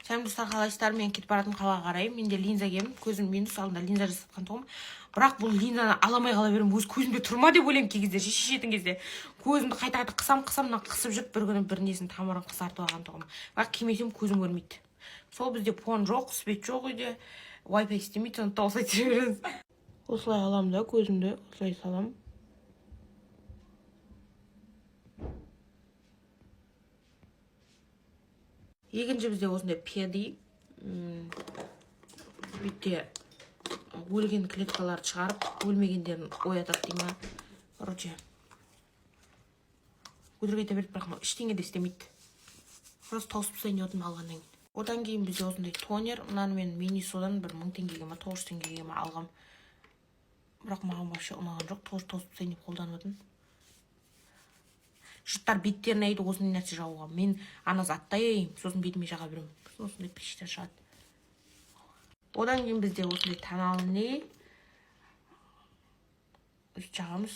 Сәлем достар, қалайсыздар? Мен кетіп баратын қалаға қарай. Менде линза киемін. Көзім минус алдында линза жасатқан тұғым. Бірақ бұл линзаны аламай қала беремін. Өз көзімде тұрма деп ойлаймын кей кезде. Шешетін кезде. Көзімді қайта қысам, қысып жүріп бір күні бір несін тамырын қысартып алған тұғым. Бірақ кимесем көзім көрмейді. Сол бізде фон жоқ, свет жоқ үйде. Wi-Fi істемейді, соны тауысай береміз. Осылай аламын да көзімді, осылай салам. Екінші бізде осындай педи. Бүйтте өлген клеткаларды шығарып, өлмегендерін оятады дей ма. Короче. Өтірік айта берді, бірақ ештеңе де істемейді. Просто тауысып тастайын деп отырмын алғаннан кейін. Одан кейін бізде осындай тонер. Мынаны мен Минисодан бір 1000 теңгеге ма, 900 теңгеге ма алғам. Бірақ маған вообще ұнаған жоқ. Тауысып тастайын деп қолданып отырмын. Жұрттар беттерін айды осындай нәрсе жағуға. Мен ана заттай айым, сосын бетіме жаға беремін. Осындай пештер шығады. Одан кейін бізде осындай тональный жағамыз.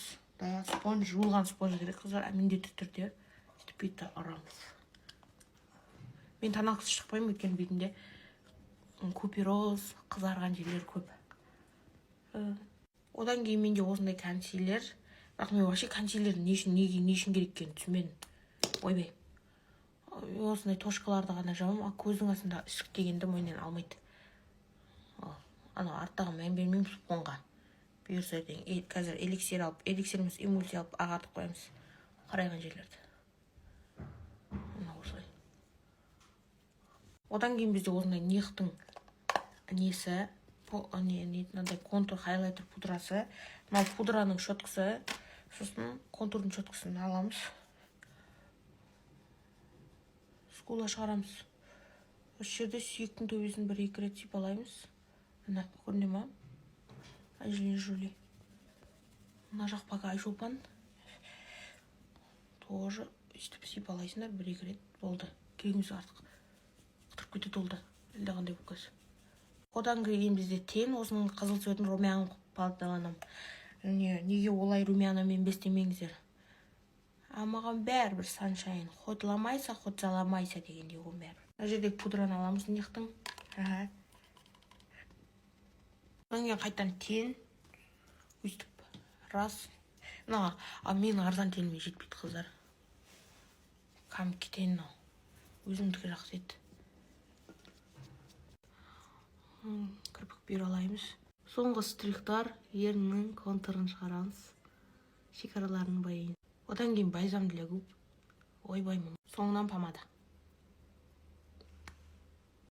Спонж, жуылған спонж керек қыздар, міндетті түрде. Сөйтіп бетті ұрамыз. Мен тоналкасы шықпаймын, өйткені бетімде купероз, қызарған жерлер көп. Одан кейін менде осындай консилер. Бірақ мен вообще консилерді не үшін керек екенін түсінбедім. Ойбай. Осындай тошқаларды ғана жабамын, көздің астында үсік дегенді мойнен алмайды. Ана арттағы мән бермеймін супонға. Бұйырса қазір эликсир алып, эликсир емес эмульсия алып ағартып қоямыз. Қарайған жерлерді. Осылай. Одан кейін бізде осындай нехтің несі, мынандай контур хайлайтер пудрасы. Мынау пудраның щеткасы, сосын контурдың щеткасын аламыз. Скула шығарамыз. Осы жерде сүйектің төбесін 1-2 рет сипалаймыз. Мына көріне ма? Анджелина Джоли. Мына жақ пока айшолпан. Тоже үстіп сипалайсыңдар 1-2 рет. Болды. Керегіміз артық. Қытырып кетеді олды. Әлде қандай бұл көз. Одан кейін бізде тен, осының қызыл цветін румян пайдаланамын. Неге олай румянамен бестемеңіздер? Маған бәрібір саншайын. Хотламайса, хотзаламайса дегенде оған бәрібір. Мына жерде пудраны аламыз нехтің. Одан кейін қайтан тен. Өстіп. Раз. Мен арзан теніме жетпейді қыздар. Камки тен. Өзімдікі жақсы еді. Кірпік бүйір алаймыз. Соңғы штрихтар еріннің контурын шығарамыз. Шекараларының байын. Одан кейін бальзам для губ. Ойбай мұны. Соңынан помада.